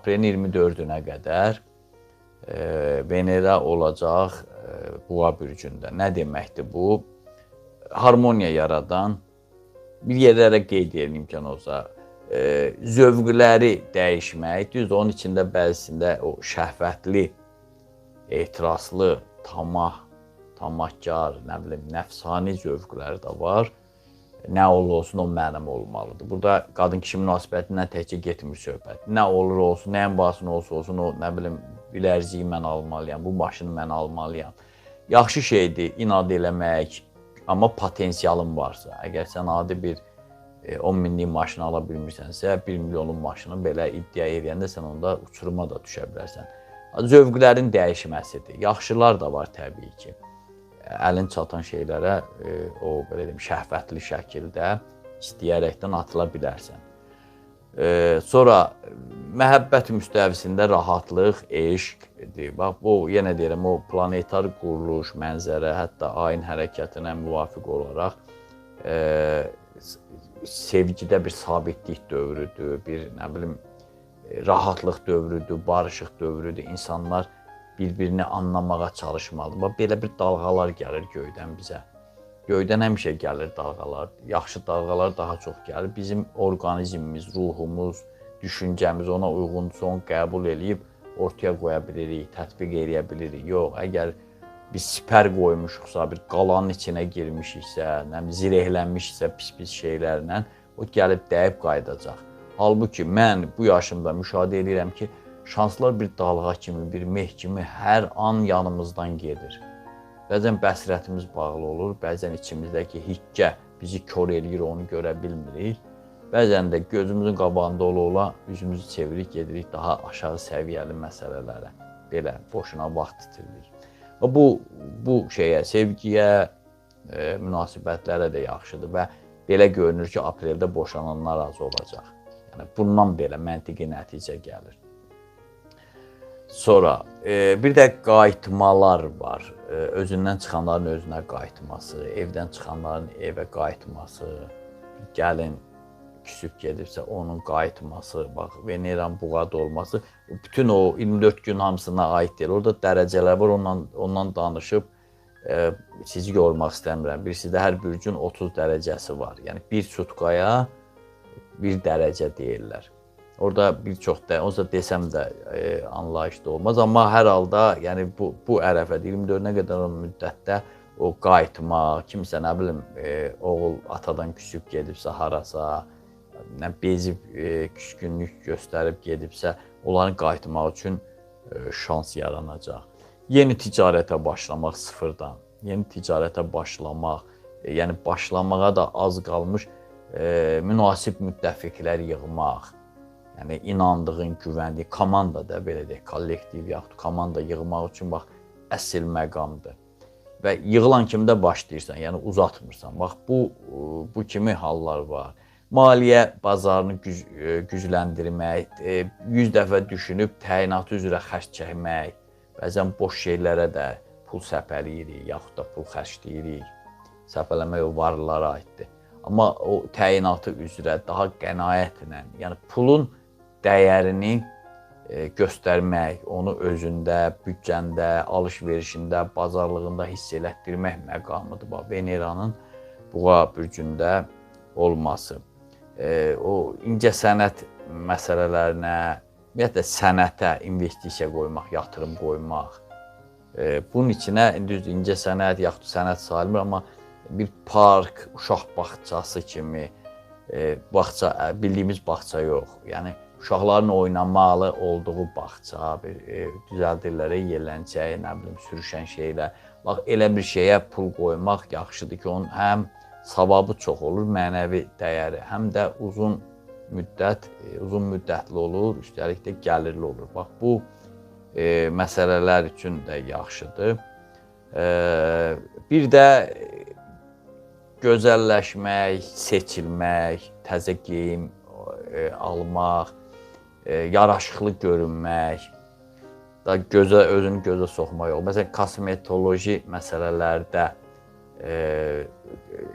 aprelin 24-ünə qədər Venera olacaq Boğa bürcündə. Nə deməkdir bu? Harmoniya yaradan, bir yerlərə qeyd edən imkan olsa, zövqləri dəyişmək, düzdür, onun içində bəzisində o şəhvətli, etirazlı, tamahkar, nə bilim, nəfsani zövqləri də var. Nə olursa o mənim olmalıdır. Burada qadın-kişi münasibətindən təkcə getmir söhbət. Nə olur olsun, nəyin bahasına olsa olsun, o nə bilim, bilərziyi mən almalıyam, bu maşını mən almalıyam. Yaxşı şeydir, inad eləmək, amma potensialın varsa, əgər sən adi bir 10 minlik maşını ala bilmirsənsə, 1 milyonun maşını belə iddia edəndə sən onda uçuruma da düşə bilərsən. Zövqlərin dəyişməsidir. Yaxşılar da var təbii ki. Əlin çatan şeylərə o belə deyim, şəhvətli şəkildə istəyərəkdən atıla bilərsən. Sonra məhəbbət müstəvisində rahatlıq, eşqdir. Bax, bu yenə deyirəm, o planetar quruluş, mənzərə, hətta ayın hərəkətinə müvafiq olaraq sevgidə bir sabitlik dövrüdür, bir nə bilim, rahatlıq dövrüdür, barışıq dövrüdür. İnsanlar bir-birini anlamağa çalışmalıdır. Bax, belə bir dalğalar gəlir göydən bizə. Göydən həmişə gəlir dalğalar. Yaxşı dalğalar daha çox gəlir. Bizim orqanizmimiz, ruhumuz, düşüncəmiz ona uyğunsa onu qəbul edib ortaya qoya bilirik, tətbiq edə bilirik. Yox, əgər biz sipər qoymuşuqsa, bir qalanın içinə girmişiksə, zirəhlənmişiksə pis-pis şeylərlə, o gəlib dəyib qayıdacaq. Halbuki mən bu yaşımda müşahidə edirəm ki, şanslar bir dalğa kimi, bir meh kimi hər an yanımızdan gedir. Bəzən bəsrətimiz bağlı olur, bəzən içimizdəki hiccə bizi kör eləyir, onu görə bilmirik. Bəzən də gözümüzün qabağında ola-ola üzümüzü çeviririk, gedirik daha aşağı səviyyəli məsələlərə. Belə, boşuna vaxt itiririk. Bu şeyə, sevgiyə, münasibətlərə də yaxşıdır və belə görünür ki, apreldə boşananlar az olacaq. Yəni, bundan belə məntiqi nəticə gəlir. Sonra bir də qayıtmalar var. Özündən çıxanların özünə qayıtması, evdən çıxanların evə qayıtması, gəlin küsüb gedibsə onun qayıtması, bax, Veneranın Boğada olması, bütün o 24 gün hamısına aid deyil. Orada dərəcələr var, ondan danışıb sizi yormaq istəmirəm. Birisi də hər bürcün 30 dərəcəsi var. Yəni, bir sutkaya bir dərəcə deyirlər. Orada bir çox da, onsuz da desəm də anlayışda olmaz. Amma hər halda, yəni bu ərəfədə 24-nə qədər müddətdə o qayıtmaq, kimsə nə bilim, oğul atadan küsüb gedibsə harasa, bezib küskünlük göstərib gedibsə, onların qayıtmaq üçün şans yaranacaq. Yeni ticarətə başlamaq sıfırdan, yeni ticarətə başlamaq, yəni başlamağa da az qalmış münasib müttəfiqlər yığmaq. Yəni, inandığın, güvəndiyi, komanda da belə deyək, kollektiv yaxud komanda yığmaq üçün bax, əsl məqamdır. Və yığılan kimdə başlayırsan, yəni uzatmırsan. Bax, bu kimi hallar var. Maliyyə bazarını gücləndirmək, 100 dəfə düşünüb təyinatı üzrə xərc çəkmək, bəzən boş şeylərə də pul səpəliyirik, yaxud da pul xərcləyirik. Səpələmək o varlılara aiddir. Amma o təyinatı üzrə daha qənaətlə, yəni pulun dəyərini göstərmək, onu özündə, büdcəndə, alış-verişində, bazarlığında hiss elətdirmək məqamıdır. Veneranın Boğa bürcündə olması. O incəsənət məsələlərinə, ümumiyyətlə sənətə investisiya qoymaq, yatırım qoymaq. Bunun içinə incəsənət, yaxud sənət sayılmır, amma bir park, uşaq bağçası kimi, bildiyimiz bağça yox. Yəni, uşaqların oynamalı olduğu bağça, düzəldirlərə yerlənəcək, nə bilim, sürüşən şeylər. Bax, elə bir şeyə pul qoymaq yaxşıdır ki, onun həm savabı çox olur, mənəvi dəyəri, həm də uzun müddətli olur, üstəlik də gəlirli olur. Bax, bu məsələlər üçün də yaxşıdır. Bir də gözəlləşmək, seçilmək, təzə geyim almaq, yaraşıqlı görünmək, özünü gözə soxmaq yox. Məsələn, kosmetoloji məsələlərdə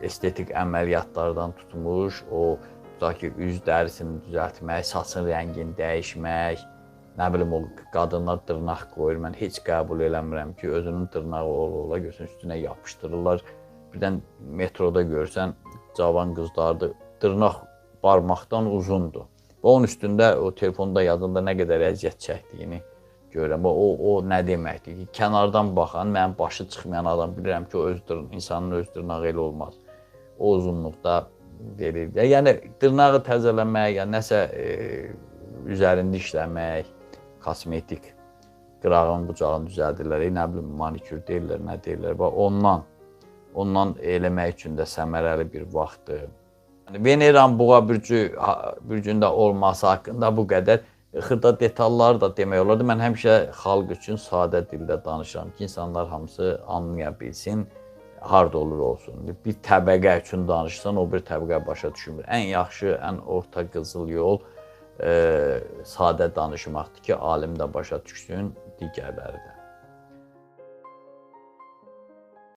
estetik əməliyyatlardan tutmuş, o tutaq ki, üz dərisini düzəltmək, saçın rəngini dəyişmək, nə bilim o qadınlar dırnaq qoyur. Mən heç qəbul eləmirəm ki, özünün dırnağı ola görsün üstünə yapışdırırlar. Birdən metroda görsən cavan qızlardır, dırnaq barmaqdan uzundur. Və onun üstündə o telefonda yadında nə qədər əziyyət çəkdiyini görürəm. O nə deməkdir ki, kənardan baxan, mənim başı çıxmayan adam bilirəm ki, insanın öz dırnağı elə olmaz. O uzunluqda verir. Yəni dırnağı təzələmək, ya nəsə üzərində işləmək, kosmetik, qırağın, bucağını düzəldirlər, nə bilim manikür deyirlər, nə deyirlər. Və ondan eləmək üçün də səmərəli bir vaxtdır. Yəni, Veneranın Boğa bürcündə olması haqqında bu qədər xırda detalları da demək olardı. Mən həmişə xalq üçün sadə dildə danışıram ki, insanlar hamısı anlaya bilsin, harda olur olsun. Bir təbəqə üçün danışsan, o bir təbəqə başa düşmür. Ən yaxşı, ən orta qızıl yol sadə danışmaqdır ki, alim də başa düşsün, digərləri də.